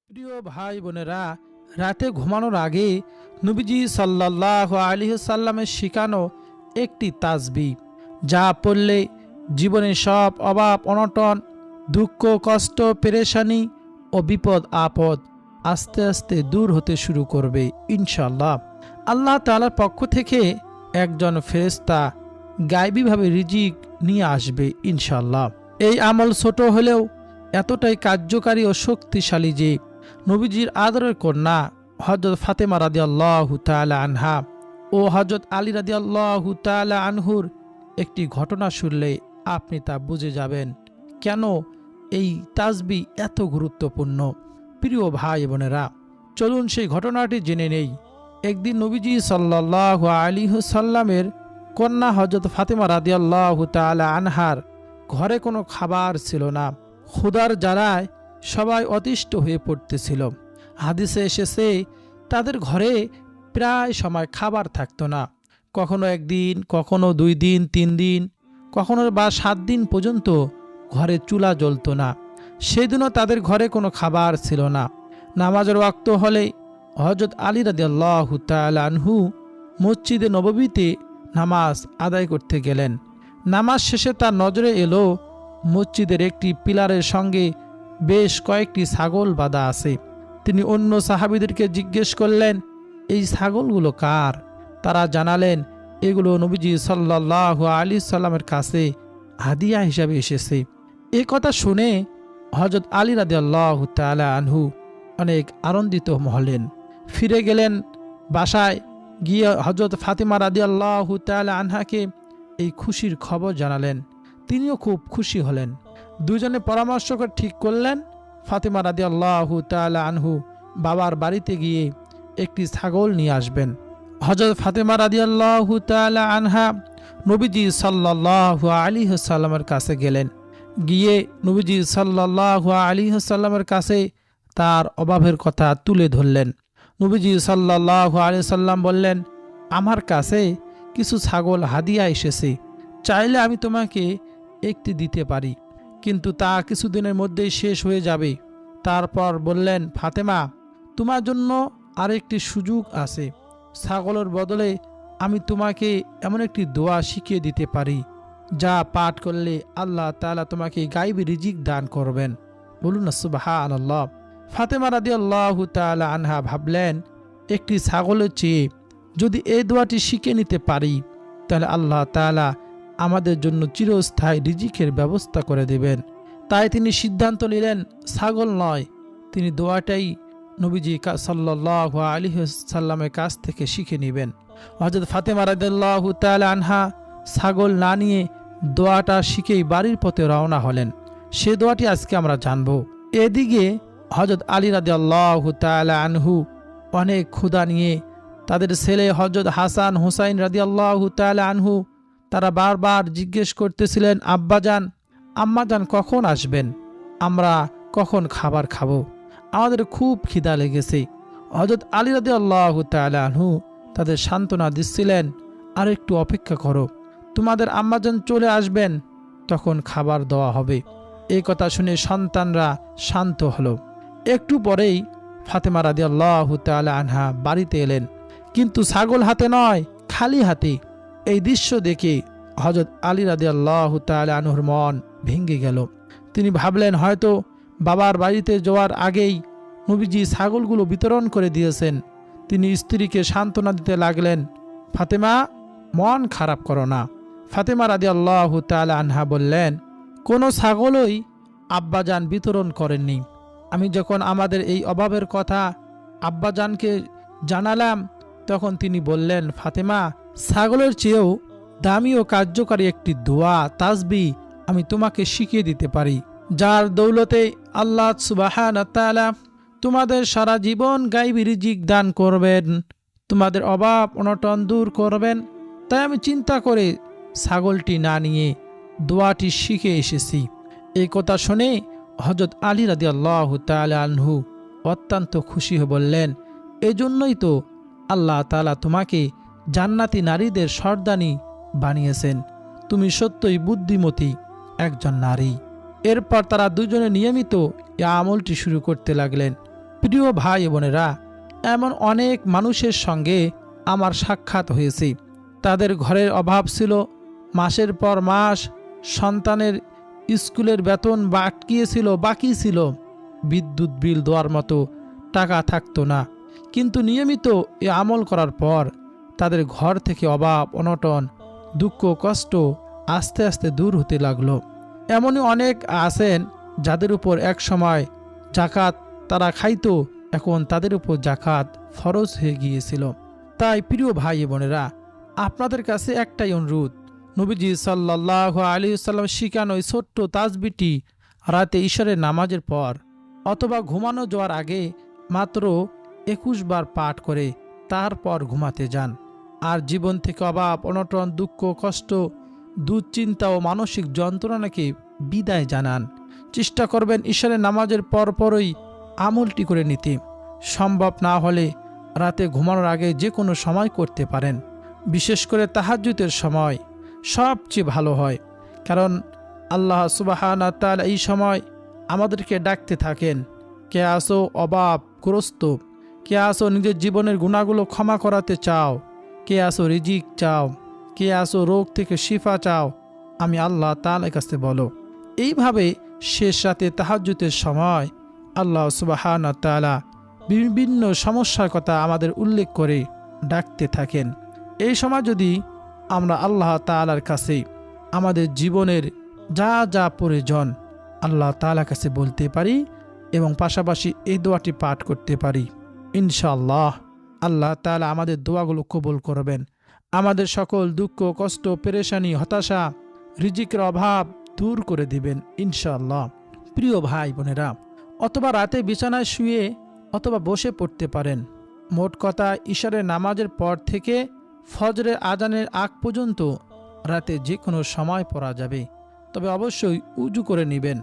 প্রিয় ভাই বোনেরা, রাতে ঘুমানোর আগে নবীজি সাল্লাল্লাহু আলাইহি সাল্লামের শিখানো একটি তাসবিহ, যা পড়লে জীবনের সব অভাব অনটন, দুঃখ কষ্ট পেরেশানি ও বিপদ আপদ আস্তে আস্তে দূর হতে শুরু করবে ইনশাআল্লাহ। আল্লাহ তাআলার পক্ষ থেকে একজন ফেরেশতা গায়বীভাবে রিজিক নিয়ে আসবে ইনশাআল্লাহ। এই আমল ছোট হলেও এতটাই কার্যকারী ও শক্তিশালী যে নবীজির আদরের কন্যা হযরত ফাতেমা রাদিয়াল্লাহু তাআলা আনহা ও হযরত আলী রাদিয়াল্লাহু তাআলা আনহুর একটি ঘটনা শুনলে আপনি তা বুঝে যাবেন কেন এই তাসবিহ এত গুরুত্বপূর্ণ। প্রিয় ভাই বোনেরা, চলুন সেই ঘটনাটি জেনে নেই। একদিন নবীজি সাল্লাল্লাহু আলাইহি সাল্লামের কন্যা হযরত ফাতেমা রাদিয়াল্লাহু তাআলা আনহার ঘরে কোনো খাবার ছিল না। ক্ষুধার জ্বালায় সবাই অতিষ্ঠ হয়ে পড়তেছিল। হাদিসে এসেছে তাদের ঘরে প্রায় সময় খাবার থাকতো না। কখনো একদিন, কখনো 2 দিন 3 দিন, কখনো বা 7 দিন পর্যন্ত ঘরে চুলা জ্বলতো না। সেদিনও তাদের ঘরে কোনো খাবার ছিল না। নামাজের ওয়াক্ত হলে হযরত আলী রাদিয়াল্লাহু তাআলা আনহু মসজিদে নববীতে নামাজ আদায় করতে গেলেন। নামাজ শেষে তার নজরে এলো মসজিদের একটি পিলারের সঙ্গে বেশ কয়েকটি ছাগল বাঁধা আছে। তিনি অন্য সাহাবীদেরকে জিজ্ঞেস করলেন, এই ছাগলগুলো কার? তারা জানালেন, এগুলো নবীজি সাল্লাল্লাহু আলাইহি সাল্লামের কাছে হাদিয়া হিসাবে এসেছে। এই কথা শুনে হযরত আলী রাদিয়াল্লাহু তাআলা আনহু অনেক আনন্দিত হলেন। ফিরে গেলেন বাসায়, গিয়ে হযরত ফাতেমা রাদিয়াল্লাহু তাআলা আনহাকে এই খুশির খবর জানালেন। তিনিও খুব খুশি হলেন। দুজনে পরামর্শ করে ঠিক করলেন ফাতেমা রাদিয়াল্লাহু তাআলা আনহু বাবার বাড়িতে গিয়ে একটি ছাগল নিয়ে আসবেন। হযরত ফাতেমা রাদিয়াল্লাহু তাআলা আনহা নবীজি সাল্লাল্লাহু আলাইহি সাল্লামের কাছে গেলেন। গিয়ে নবীজি সাল্লাল্লাহু আলাইহি সাল্লামের কাছে তার অভাবের কথা তুলে ধরলেন। নবীজি সাল্লাল্লাহু আলাইহি সাল্লাম বললেন, আমার কাছে কিছু ছাগল হাদিয়া এসেছে, চাইলে আমি তোমাকে একটি দিতে পারি, কিন্তু তা কিছুদিনের মধ্যেই শেষ হয়ে যাবে। তারপর বললেন, ফাতেমা, তোমার জন্য আরেকটি সুযোগ আছে। ছাগলের বদলে আমি তোমাকে এমন একটি দোয়া শিখিয়ে দিতে পারি, যা পাঠ করলে আল্লাহ তাআলা তোমাকে গায়বী রিজিক দান করবেন। বলুন না সুবহানাল্লাহ। ফাতেমা রাদিয়াল্লাহু তাআলা আনহা ভাবলেন, একটি ছাগলের চেয়ে যদি এই দোয়াটি শিখে নিতে পারি, তাহলে আল্লাহ তাআলা আমাদের জন্য চিরস্থায়ী রিজিকের ব্যবস্থা করে দেবেন। তাই তিনি সিদ্ধান্ত নিলেন ছাগল নয়, তিনি দোয়াটাই নবীজি সাল্লাল্লাহু আলাইহি সাল্লামের কাছ থেকে শিখে নেবেন। হযরত ফাতেমা রাদিয়াল্লাহু তাআলা আনহা ছাগল না নিয়ে দোয়াটা শিখেই বাড়ির পথে রওনা হলেন। সে দোয়াটি আজকে আমরা জানব। এদিকে হযরত আলী রাদিয়াল্লাহু তাআলা আনহু অনেক ক্ষুধা নিয়ে তাদের ছেলে হযরত হাসান হুসাইন রাদিয়াল্লাহু তাআলা আনহু তারা বারবার জিজ্ঞেস করতেছিলেন, আব্বাজান আম্মাজান কখন আসবেন? আমরা কখন খাবার খাবো? আমাদের খুব খিদা লেগেছে। হযরত আলী রাদিয়াল্লাহু তাআলা আনহু তাদের সান্ত্বনা দিচ্ছিলেন, আর একটু অপেক্ষা করো, তোমাদের আম্মাজান চলে আসবেন, তখন খাবার দেওয়া হবে। এই কথা শুনে সন্তানরা শান্ত হলো। একটু পরেই ফাতেমা রাদিয়াল্লাহু তাআলা আনহা বাড়িতে এলেন, কিন্তু ছাগল হাতে নয়, খালি হাতে। এই দৃশ্য দেখে হযরত আলী রাদিয়াল্লাহু তাআলা আনহুর মন ভেঙে গেল। তিনি ভাবলেন, হয়তো বাবার বাড়িতে যাওয়ার আগেই নবীজি ছাগলগুলো বিতরণ করে দিয়েছেন। তিনি স্ত্রীকে সান্ত্বনা দিতে লাগলেন, ফাতেমা, মন খারাপ করো না। ফাতেমা রাদিয়াল্লাহু তাআলা আনহা বললেন, কোনো ছাগলই আব্বাজান বিতরণ করেননি। আমি যখন আমাদের এই অভাবের কথা আব্বাজানকে জানালাম, তখন তিনি বললেন, ফাতেমা, ছাগলের চেয়েও দামি ও কার্যকারী একটি দোয়া তাসবিহ আমি তোমাকে শিখিয়ে দিতে পারি, যার দৌলতে আল্লাহ সুবহানাহু ওয়া তাআলা তোমাদের সারা জীবন গায়বী রিজিক দান করবেন, তোমাদের অভাব অনটন দূর করবেন। তাই আমি চিন্তা করে ছাগলটি না নিয়ে দোয়াটি শিখে এসেছি। এই কথা শুনে হযরত আলী রাদিয়াল্লাহু তাআলা আনহু অত্যন্ত খুশি হয়ে বললেন, এজন্যই তো আল্লাহ তাআলা তোমাকে জান্নাতি নারীদের সর্দানি বানিয়েছেন। তুমি সত্যই বুদ্ধিমতী একজন নারী। এরপর তারা দুজনে নিয়মিত এই আমলটি শুরু করতে লাগলেন। প্রিয় ভাই বোনেরা, এমন অনেক মানুষের সঙ্গে আমার সাক্ষাৎ হয়েছে। তাদের ঘরের অভাব ছিল, মাসের পর মাস সন্তানের স্কুলের বেতন বাকি ছিল, বিদ্যুৎ বিল দেওয়ার মতো টাকা থাকতো না। কিন্তু নিয়মিত এ আমল করার পর তাদের ঘর থেকে অভাব, অনটন, দুঃখ, কষ্ট আস্তে আস্তে দূর হতে লাগলো। এমনই অনেক আছেন যাদের উপর এক সময় জাকাত তারা খাইতো, এখন তাদের উপর জাকাত ফরজ হয়ে গিয়েছিল। তাই প্রিয় ভাই বোনেরা, আপনাদের কাছে একটাই অনুরোধ, নবীজি সাল্লাল্লাহু আলাইহি ওয়াসাল্লাম শিখানো এই ছোট্ট তাসবিহটি রাতে ঈশারের নামাজের পর অথবা ঘুমানো যাওয়ার আগে মাত্র 21 বার পাঠ করে তারপর ঘুমাতে যান। আর জীবন থেকে অভাব, অনটন, দুঃখ, কষ্ট, দুশ্চিন্তা ও মানসিক যন্ত্রণাকে বিদায় জানান। চেষ্টা করবেন ঈশারের নামাজের পরপরই আমলটি করে নিতে। সম্ভব না হলে রাতে ঘুমানোর আগে যে কোনো সময় করতে পারেন। বিশেষ করে তাহাজ্জুদের সময় সবচেয়ে ভালো হয়, কারণ আল্লাহ সুবহানাহু ওয়া তাআলা এই সময় আমাদেরকে ডাকতে থাকেন, কে আসো অভাবগ্রস্ত, কে আসো নিজের জীবনের গুনাহগুলো ক্ষমা করাতে চাও, কে আসো রিজিক চাও, কে আসো রোগ থেকে শিফা চাও, আমি আল্লাহ তাআলার কাছে বলো। এইভাবে শেষ রাতে তাহাজ্জুদের সময় আল্লাহ সুবহানাহু ওয়া তাআলা বিভিন্ন সমস্যার কথা আমাদের উল্লেখ করে ডাকতে থাকেন। এই সময় যদি আমরা আল্লাহ তাআলার কাছে আমাদের জীবনের যা যা প্রয়োজন আল্লাহ তাআলার কাছে বলতে পারি এবং পাশাপাশি এই দোয়াটি পাঠ করতে পারি, ইনশাআল্লাহ আল্লাহ তাআলা আমাদের দোয়াগুলো কবুল করবেন। আমাদের সকল দুঃখ, কষ্ট, পেরেশানি, হতাশা, রিজিকের অভাব দূর করে দিবেন ইনশাআল্লাহ। প্রিয় ভাই বোনেরা, অথবা রাতে বিছানায় শুয়ে অথবা বসে পড়তে পারেন। মোট কথা, ঈশারের নামাজের পর থেকে ফজরের আজানের আগ পর্যন্ত রাতে যে কোনো সময় পড়া যাবে, তবে অবশ্যই উজু করে নেবেন।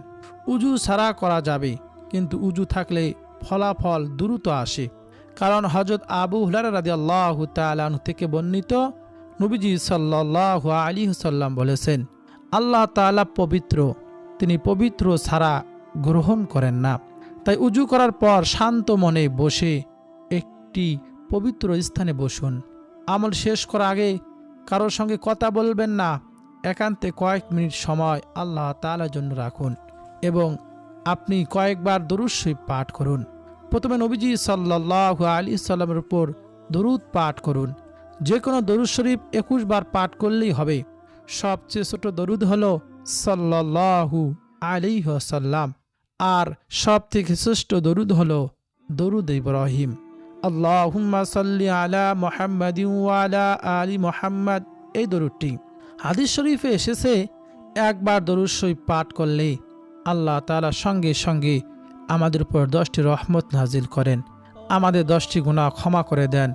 উজু ছাড়া করা যাবে, কিন্তু উজু থাকলে ফলাফল দ্রুত আসে। কারণ হযরত আবু হুরায়রা রাদিয়াল্লাহু তাআলা আনহু থেকে বর্ণিত, নবীজি সাল্লাল্লাহু আলাইহি ওয়াসাল্লাম বলেছেন, আল্লাহ তাআলা পবিত্র, তিনি পবিত্র ছাড়া গ্রহণ করেন না। তাই উজু করার পর শান্ত মনে বসে একটি পবিত্র স্থানে বসুন। আমল শেষ করার আগে কারোর সঙ্গে কথা বলবেন না। একান্তে কয়েক মিনিট সময় আল্লাহ তাআলার জন্য রাখুন এবং আপনি কয়েকবার দরুদ শরীফ পাঠ করুন। প্রথমে নবীজি সাল্লাল্লাহু আলাইহি সাল্লামের উপর দরুদ পাঠ করুন। যে কোনো দরুদ শরীফ 21 বার পাঠ করলেই হবে। সবচেয়ে ছোট দরুদ হলো সাল্লাল্লাহু আলাইহি ওয়াসাল্লাম, আর সব থেকে শ্রেষ্ঠ দরুদ হলো দরুদ ইব্রাহিম, আল্লাহুম্মা সাল্লি আলা মুহাম্মাদিন ওয়া আলা আলি মুহাম্মাদ। এই দরুদটি হাদিস শরীফে এসেছে, একবার দরুদ শরীফ পাঠ করলে আল্লাহ তাআলা সঙ্গে সঙ্গে আমাদের উপর 10টি রহমত নাজিল করেন, আমাদের 10টি গুনাহ ক্ষমা করে দেন,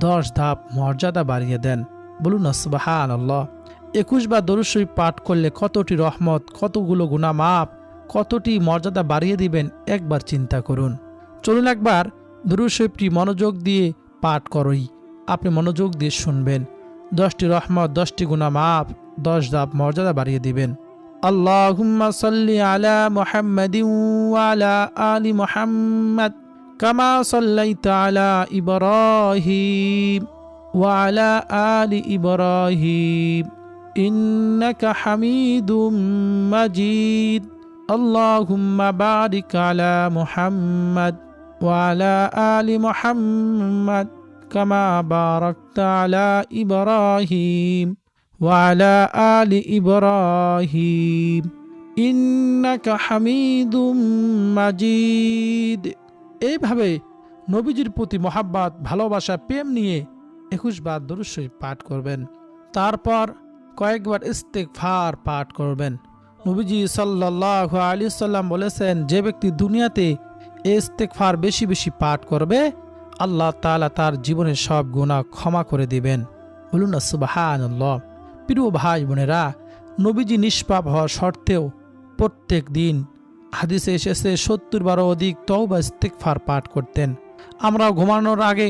10 ধাপ মর্যাদা বাড়িয়ে দেন। বলুন না সুবহানাল্লাহ। 21 বার দরুদ শরীফ পাঠ করলে কতটি রহমত, কতগুলো গুনাহ মাফ, কতটি মর্যাদা বাড়িয়ে দিবেন একবার চিন্তা করুন। চলুন একবার দরুদ শরীফটি মনোযোগ দিয়ে পাঠ করই। আপনি মনোযোগ দিয়ে শুনবেন। 10টি রহমত, 10টি গুনাহ মাফ, 10 ধাপ মর্যাদা বাড়িয়ে দিবেন। আল্লাহুম্মা সাল্লি আলা মুহাম্মাদিন ওয়া আলা আলি মুহাম্মাদ কামা সাল্লাইতা আলা ইব্রাহিম ওয়া আলা আলি ইব্রাহিম ইন্নাকা হামিদুম মাজিদ। আল্লাহুম্মা বারিক আলা মুহাম্মাদ ওয়া আলা আলি মুহাম্মাদ কামা বারাকতা আলা ইব্রাহিম ওয়া আলা আলি ইব্রাহিম ইন্নাকা হামিদুম মাজিদ। এইভাবে নবীজির প্রতি মহাব্বত, ভালোবাসা, প্রেম নিয়ে 21 বার দরুদ শরীফ পাঠ করবেন। তারপর কয়েকবার ইস্তেগফার পাঠ করবেন। নবীজি সাল্লাল্লাহু আলাইহি সাল্লাম বলেছেন, যে ব্যক্তি দুনিয়াতে ইস্তেগফার বেশি বেশি পাঠ করবে, আল্লাহ তাআলা তার জীবনের সব গুনাহ ক্ষমা করে দিবেন। বলুন না সুবহানাল্লাহ। প্রিয় ভাই বোনেরা, নবীজি নিষ্পাপ হওয়ার সত্ত্বেও প্রত্যেক দিন হাদিসে এসেছে 70 বারও অধিক তওবা ইস্তেগফার পাঠ করতেন। আমরা ঘুমানোর আগে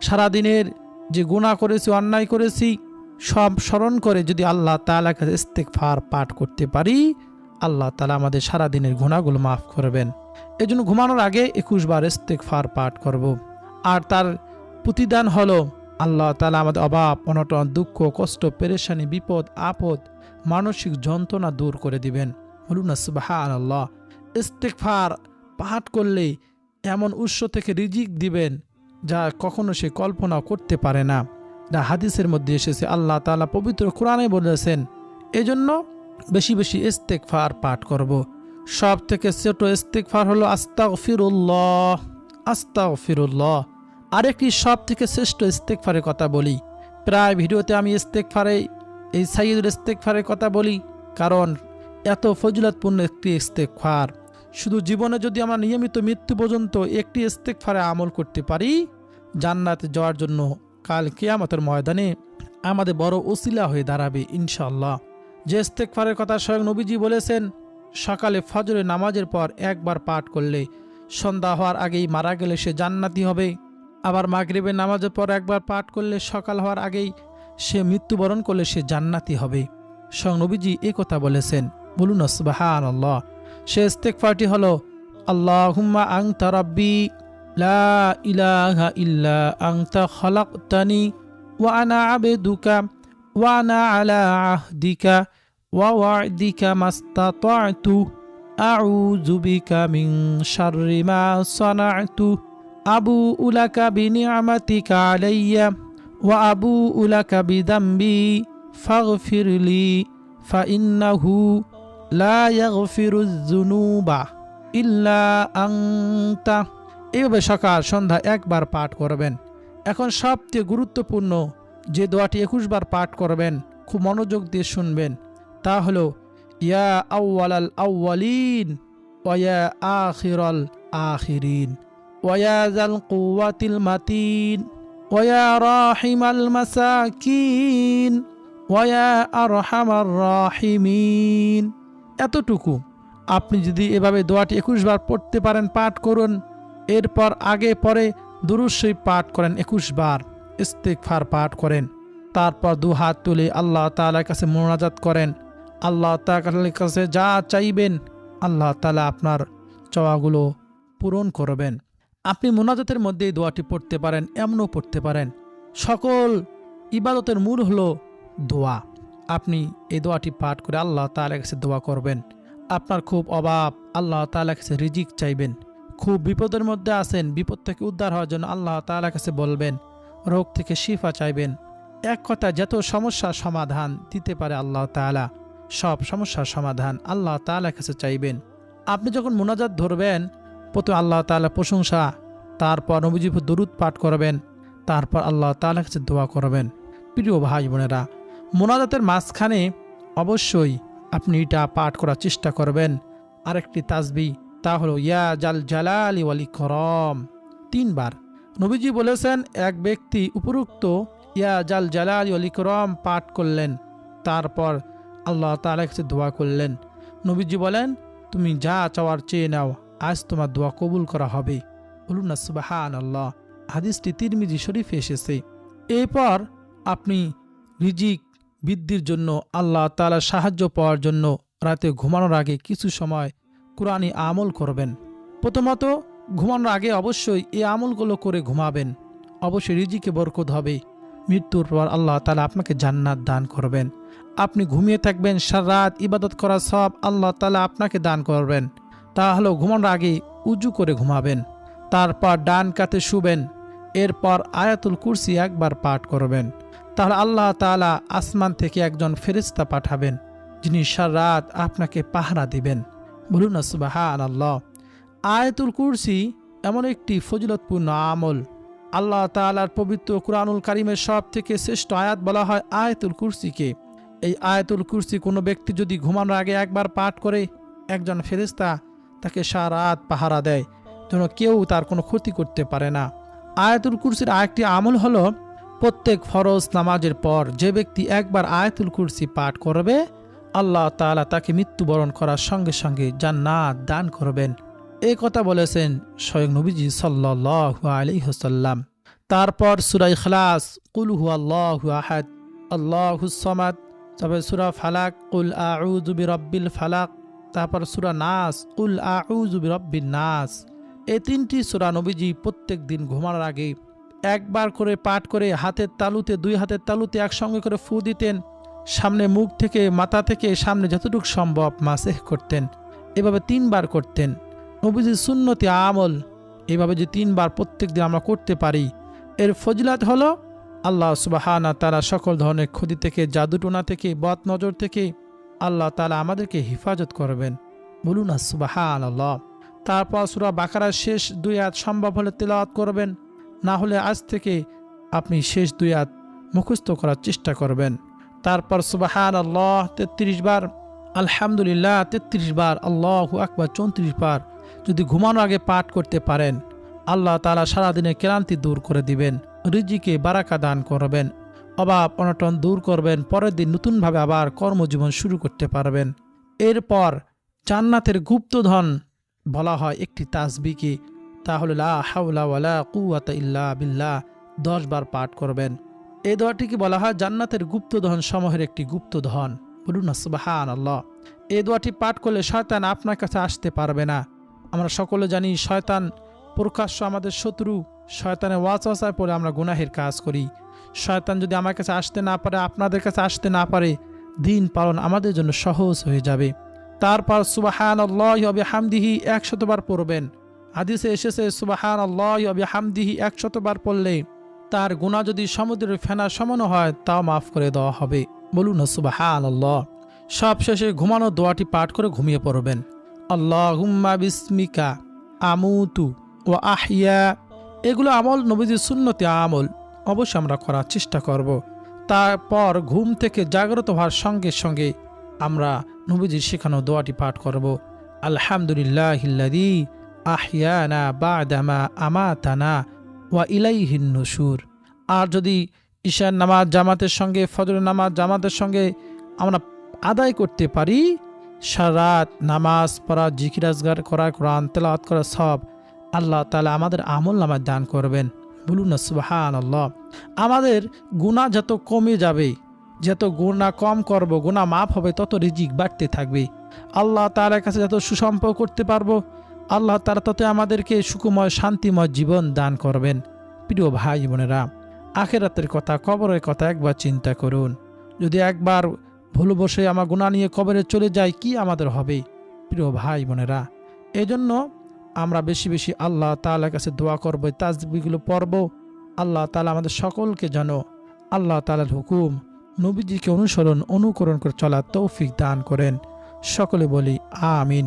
সারাদিনের যে গুনাহ করেছি, অন্যায় করেছি, সব স্মরণ করে যদি আল্লাহ তাআলার কাছে ইস্তেগফার পাঠ করতে পারি, আল্লাহ তাআলা আমাদের সারাদিনের গুনাহগুলো মাফ করবেন। এই জন্য ঘুমানোর আগে 21 বার ইস্তেগফার পাঠ করব। আর তার প্রতিদান হলো আল্লাহ তাআলা আমাদের অভাব অনটন দুঃখ কষ্ট পেরেশানি বিপদ আপদ মানসিক যন্ত্রণা দূর করে দিবেন। বলুন না সুবহানাল্লাহ। ইস্তেগফার পাঠ করলে এমন উৎস থেকে রিজিক দিবেন যা কখনো সে কল্পনা করতে পারে না। যা হাদিসের মধ্যে এসেছে, আল্লাহ তাআলা পবিত্র কোরআনে বলেছেন। এজন্য বেশি বেশি ইস্তেগফার পাঠ করব। সব থেকে ছোট ইস্তেগফার হলো আস্তাগফিরুল্লাহ, আস্তাগফিরুল্লাহ। আরেকটি সব থেকে শ্রেষ্ঠ ইস্তেগফারের কথা বলি। প্রায় ভিডিওতে আমি এই সাইয়্যিদুল ইস্তেগফারের কথা বলি, কারণ এত ফজিলতপূর্ণ একটি ইস্তেগফার। শুধু জীবনে যদি আমরা নিয়মিত মৃত্যু পর্যন্ত একটি ইস্তেগফারে আমল করতে পারি, জান্নাতে যাওয়ার জন্য কাল কিয়ামতের ময়দানে আমাদের বড় ওসিলা হয়ে দাঁড়াবে ইনশাআল্লাহ। যে ইস্তেগফারের কথা স্বয়ং নবীজি বলেছেন, সকালে ফজরের নামাজের পর একবার পাঠ করলে সন্ধ্যা হওয়ার আগেই মারা গেলে সে জান্নাতি হবে। আবার মাগরিবের নামাজের পর একবার পাঠ করলে সকাল হওয়ার আগেই সে মৃত্যুবরণ করলে সে জান্নাতি হবে। স্বয়ং নবীজি এই কথা বলেছেন। বলুন সুবহানাল্লাহ। সে ইস্তেগফারটি হলো আল্লাহুম্মা আনতা রাব্বি লা ইলাহা ইল্লা আনতা খালাকতানি ওয়া আনা আবদুকা ওয়া আনা আলা আহদিকা ওয়া ওয়া'দিকা মাস্তাতা'তু আউযু বিকা মিন শাররি মা সানা'তু আবু'ু লাকা বিনি'মাতিকা আলাইয়া ওয়া আবু'ু লাকা বিযামবি ফাগফিরলি ফাইন্নাহু লা ইয়াগফিরুয যুনুবা ইল্লা আনতা। এইভাবে সকাল সন্ধ্যা একবার পাঠ করবেন। এখন সবচেয়ে গুরুত্বপূর্ণ যে দোয়াটি 21 বার পাঠ করবেন, খুব মনোযোগ দিয়ে শুনবেন, তা হলো ইয়া আউয়ালাল আউয়ালিন ওয়া ইয়া আখিরাল আখিরিন ওয়া ইয়া যাল কুওয়াতিল মাতিন ওয়া ইয়া রাহিমাল মাসাকিন ওয়া ইয়া আরহামার রাহিমিন। এতটুকু আপনি যদি এভাবে দোয়াটি 21 বার পড়তে পারেন, পাঠ করুন। এরপর আগে পরে দুরূদ শরীফ পাঠ করেন, 21 বার ইস্তেগফার পাঠ করেন। তারপর দু হাত তুলে আল্লাহ তাআলার কাছে মোনাজাত করেন। আল্লাহ তাআলার কাছে যা চাইবেন আল্লাহ তাআলা আপনার চাওয়াগুলো পূরণ করবেন। আপনি মোনাজাতের মধ্যে এই দোয়াটি পড়তে পারেন, এমনও পড়তে পারেন। সকল ইবাদতের মূল হলো দোয়া। আপনি এই দোয়াটি পাঠ করে আল্লাহ তাআলার কাছে দোয়া করবেন। আপনার খুব অভাব, আল্লাহ তাআলার কাছে রিজিক চাইবেন। খুব বিপদের মধ্যে আছেন, বিপদ থেকে উদ্ধার হওয়ার জন্য আল্লাহ তাআলার কাছে বলবেন। রোগ থেকে শিফা চাইবেন। এক কথা, যত সমস্যার সমাধান দিতে পারে আল্লাহ তাআলা, সব সমস্যার সমাধান আল্লাহ তাআলার কাছে চাইবেন। আপনি যখন মোনাজাত ধরবেন, প্রথমে আল্লাহ তাআলার প্রশংসা, তারপর নবীজির উপর দরুদ পাঠ করবেন, তারপর আল্লাহ তাআলার কাছে দোয়া করবেন। প্রিয় ভাই বোনেরা, মোনাজাতের মাঝখানে অবশ্যই আপনি এটা পাঠ করার চেষ্টা করবেন। আরেকটি তাসবিহ, তা হলো ইয়া জাল জালালি ওয়াল ইকরাম, 3 বার। নবীজি বলেছেন, এক ব্যক্তি উপরোক্ত ইয়া জাল জালালি ওয়াল ইকরাম পাঠ করলেন, তারপর আল্লাহ তাআলার কাছে দোয়া করলেন। নবীজি বলেন, তুমি যা চাওয়ার চেয়ে নাও, আজ তোমার দোয়া কবুল করা হবে। বলুন না সুবহানাল্লাহ। হাদিসটি তিরমিজি শরীফে এসেছে। এরপর আপনি রিজিক বৃদ্ধির জন্য, আল্লাহ তাআলার সাহায্য পাওয়ার জন্য রাতে ঘুমানোর আগে কিছু সময় কুরআনি আমল করবেন। প্রথমত ঘুমানোর আগে অবশ্যই এই আমলগুলো করে ঘুমাবেন। অবশ্যই রিজিকে বরকত হবে। মৃত্যুর পর আল্লাহ তাআলা আপনাকে জান্নাত দান করবেন। আপনি ঘুমিয়ে থাকবেন, সারা রাত ইবাদত করার সব আল্লাহ তাআলা আপনাকে দান করবেন। তা হলো ঘুমানোর আগে উজু করে ঘুমাবেন, তারপর ডান কাতে শুবেন। এরপর আয়াতুল কুরসি একবার পাঠ করবেন। তাহলে আল্লাহ তাআলা আসমান থেকে একজন ফেরেশতা পাঠাবেন, যিনি সারা রাত আপনাকে পাহারা দিবেন। বলুন না সুবহানাল্লাহ। আয়াতুল কুরসি এমন একটি ফজিলতপূর্ণ আমল। আল্লাহ তাআলার পবিত্র কুরআনুল কারীমের সব থেকে শ্রেষ্ঠ আয়াত বলা হয় আয়াতুল কুরসিকে। এই আয়াতুল কুরসি কোনো ব্যক্তি যদি ঘুমানোর আগে একবার পাঠ করে, একজন ফেরেশতা তাকে সারা রাত পাহারা দেয়, যেন কেউ তার কোনো ক্ষতি করতে পারে না। আয়াতুল কুরসির আরেকটি আমল হলো, প্রত্যেক ফরজ নামাজের পর যে ব্যক্তি একবার আয়াতুল কুরসি পাঠ করবে, আল্লাহ তাআলা তাকে মৃত্যুবরণ করার সঙ্গে সঙ্গে জান্নাত দান করবেন। এই কথা বলেছেন স্বয়ং নবীজি সাল্লাল্লাহু আলাইহি ওয়াসাল্লাম। তারপর সূরা ইখলাস, কুল হুয়াল্লাহু আহাদ, আল্লাহুস সামাদ, তারপর সূরা ফালাক, কুল আউযু বিরাব্বিল ফালাক, তারপর সূরা নাস, কুল আউযু বিরাব্বিন নাস। এই 3টি সূরা নবীজি প্রত্যেক দিন ঘুমানোর আগে একবার করে পাঠ করে হাতের তালুতে, 2 হাতের তালুতে একসঙ্গে করে ফু দিতেন। সামনে মুখ থেকে, মাথা থেকে সামনে যতটুকু সম্ভব মাসেহ করতেন। এভাবে 3 বার করতেন। নবীজির সুন্নতি আমল এভাবে যে 3 বার প্রত্যেক দিন আমরা করতে পারি, এর ফজিলত হলো আল্লাহ সুবহানাহু ওয়া তাআলা সকল ধরনের ক্ষতি থেকে, জাদুটোনা থেকে, বদ নজর থেকে আল্লাহ তাআলা আমাদেরকে হেফাজত করবেন। বলুন না সুবহানাল্লাহ। তারপর সূরা বাকারার শেষ 2 আয়াত সম্ভব হলে তেলাওয়াত করবেন, না হলে আজ থেকে আপনি শেষ 2 আয়াত মুখস্থ করার চেষ্টা করবেন। তারপর সুবহানাল্লাহ 33 বার, আলহামদুলিল্লাহ 33 বার, আল্লাহু আকবার 34 বার যদি ঘুমানোর আগে পাঠ করতে পারেন, আল্লাহ তাআলা সারাদিনের ক্লান্তি দূর করে দিবেন, রিজিকে বারাকা দান করবেন, অভাব অনটন দূর করবেন। পরের দিন নতুনভাবে আবার কর্মজীবন শুরু করতে পারবেন। এরপর জান্নাতের গুপ্তধন বলা হয় একটি তাসবিহকে, তা হলো লা হাওলা ওয়ালা কুওয়াতা ইল্লা বিল্লাহ, 10 বার পাঠ করবেন। এই দোয়াটিকে বলা হয় জান্নাতের গুপ্তধন সমূহের একটি গুপ্তধন। বলুন না সুবহানাল্লাহ। এই দোয়াটি পাঠ করলে শয়তান আপনার কাছে আসতে পারবে না। আমরা সকলে জানি শয়তান প্রকাশ্য আমাদের শত্রু। শয়তানের ওয়াসওয়াসায় পড়ে আমরা গুনাহের কাজ করি। শয়তান যদি আমার কাছে আসতে না পারে, আপনাদের কাছে আসতে না পারে, দিন পালন আমাদের জন্য সহজ হয়ে যাবে। তারপর সুবহানাল্লাহি ওয়া বিহামদিহি 100 বার পড়বেন। হাদিসে এসেছে সুবহানাল্লাহি ওয়া বিহামদিহি 100 বার পড়লে তার গুনাহ যদি সমুদ্রের ফেনা সমান হয় তাও মাফ করে দেওয়া হবে। বলুন না সুবহানাল্লাহ। সব শেষে ঘুমানোর দোয়াটি পাঠ করে ঘুমিয়ে পড়বেন। আল্লাহুম্মা বিসমিকা আমুতু ওয়া আহইয়া। এগুলো আমল নবীজির সুন্নতি আমল, অবশ্যই আমরা করার চেষ্টা করব। তারপর ঘুম থেকে জাগ্রত হওয়ার সঙ্গে সঙ্গে আমরা নবীজির শেখানো দোয়াটি পাঠ করব। আলহামদুলিল্লাহিল্লাযী আহইয়ানা বা'দামা আমাতানা ওয়া ইলাইহিন নুশুর। আর যদি ঈশার নামাজ জামাতের সঙ্গে, ফজরের নামাজ জামাতের সঙ্গে আমরা আদায় করতে পারি, সারাত নামাজ পড়া, জিকির আজগার করা, কোরআন তেলাওয়াত করা সব আল্লাহ তাআলা আমাদের আমল নামায় দান করবেন। বলুন না সুবহানাল্লাহ। আমাদের গুনাহ যত কমে যাবে, যত গুনাহ কম করব, গুনাহ মাফ হবে, তত রিজিক বাড়তে থাকবে। আল্লাহ তাআলার কাছে যত সুসম্পর্ক করতে পারবো, আল্লাহ তাআলা তত আমাদেরকে সুখময় শান্তিময় জীবন দান করবেন। প্রিয় ভাই বোনেরা, আখিরাতের কথা, কবরের কথা একবার চিন্তা করুন। যদি একবার ভুল বসে আমার গুনাহ নিয়ে কবরে চলে যায়, কি আমাদের হবে? প্রিয় ভাই বোনেরা, এজন্য আমরা বেশি বেশি আল্লাহ তাআলার কাছে দোয়া করব, তাসবিহগুলো পড়ব। আল্লাহ তাআলা আমাদের সকলকে যেন আল্লাহ তাআলার হুকুম, নবীজিকে অনুকরণ করে চলার তৌফিক দান করেন। সকলে বলি আমিন।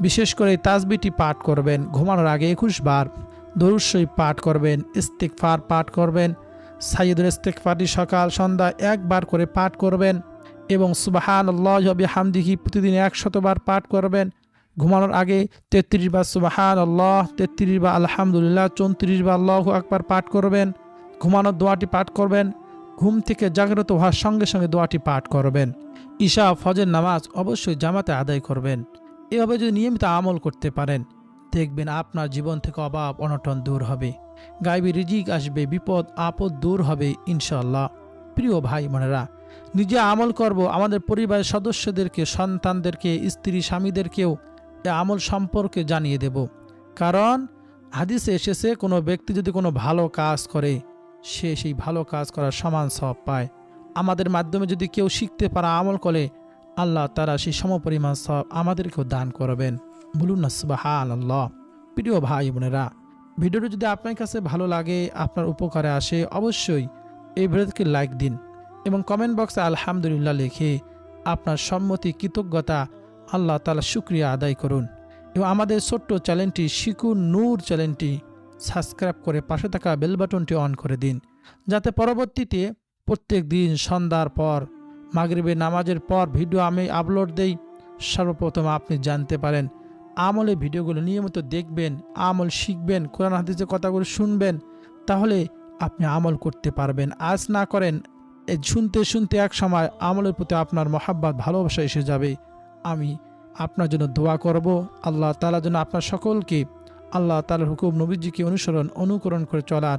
বিশেষ করে তাসবিহটি পাঠ করবেন ঘুমানোর আগে 21 বার, দরুদ শরীফ পাঠ করবেন, ইস্তিগফার পাঠ করবেন। সাইয়্যিদুল ইস্তিগফারটি সকাল সন্ধ্যা 1 বার করে পাঠ করবেন এবং সুবহানাল্লাহি ওয়া বিহামদিহি প্রতিদিন 100 বার পাঠ করবেন। ঘুমানোর আগে 33 বার সুবহানাল্লাহ, 33 বার আলহামদুলিল্লাহ, 34 বার আল্লাহু আকবার পাঠ করবেন। ঘুমানোর দোয়াটি পাঠ করবেন। ঘুম থেকে জাগ্রত হওয়ার সঙ্গে সঙ্গে দোয়াটি পাঠ করবেন। ঈশা ফজর নামাজ অবশ্যই জামাতে আদায় করবেন। এভাবে যদি নিয়মিত আমল করতে পারেন, দেখবেন আপনার জীবন থেকে অভাব অনটন দূর হবে, গায়বী রিজিক আসবে, বিপদ আপদ দূর হবে ইনশাআল্লাহ। প্রিয় ভাই বোনেরা, নিজে আমল করব, আমাদের পরিবারের সদস্যদেরকে, সন্তানদেরকে, স্ত্রী স্বামীদেরকেও এ আমল সম্পর্কে জানিয়ে দেব। কারণ হাদিসে এসেছে কোনো ব্যক্তি যদি কোনো ভালো কাজ করে, সে সেই ভালো কাজ করার সমান সওয়াব পায়। আমাদের মাধ্যমে যদি কেউ শিখতে পারা আমল করে, আল্লাহ তাআলা সেই সমপরিমাণ সওয়াব আমাদেরকেও দান করবেন। বলুন না সুবহানাল্লাহ। প্রিয় ভাই বোনেরা, ভিডিওটি যদি আপনার কাছে ভালো লাগে, আপনার উপকারে আসে, অবশ্যই এই ভিডিওটিকে লাইক দিন এবং কমেন্ট বক্সে আলহামদুলিল্লাহ লিখে আপনার সম্মতি, কৃতজ্ঞতা, আল্লাহ তাআলা শুকরিয়া আদায় করুন। এবং আমাদের ছোট্ট চ্যানেলটি শিকুন নূর চ্যানেলটি সাবস্ক্রাইব করে পাশে থাকা বেল বাটনটি অন করে দিন, যাতে পরবর্তীতে প্রত্যেক দিন সন্ধ্যার পর, মাগরিবের নামাজের পর ভিডিও আমি আপলোড দেই, সর্বপ্রথম আপনি জানতে পারেন। আমলের ভিডিওগুলো নিয়মিত দেখবেন, আমল শিখবেন, কোরআন হাদিসের কথাগুলো শুনবেন, তাহলে আপনি আমল করতে পারবেন। আজ না করেন, শুনতে শুনতে এক সময় আমলের প্রতি আপনার মহাব্বত, ভালোবাসা এসে যাবে। আমি আপনার জন্য দোয়া করব, আল্লাহ তাআলা যেন আপনার সকলকে আল্লাহ তাআলার হুকুম, নবীজিকে অনুকরণ করে চলার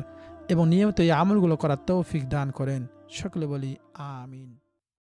এবং নিয়মিত এই আমলগুলো করার তৌফিক দান করেন। সকলে বলি আমিন।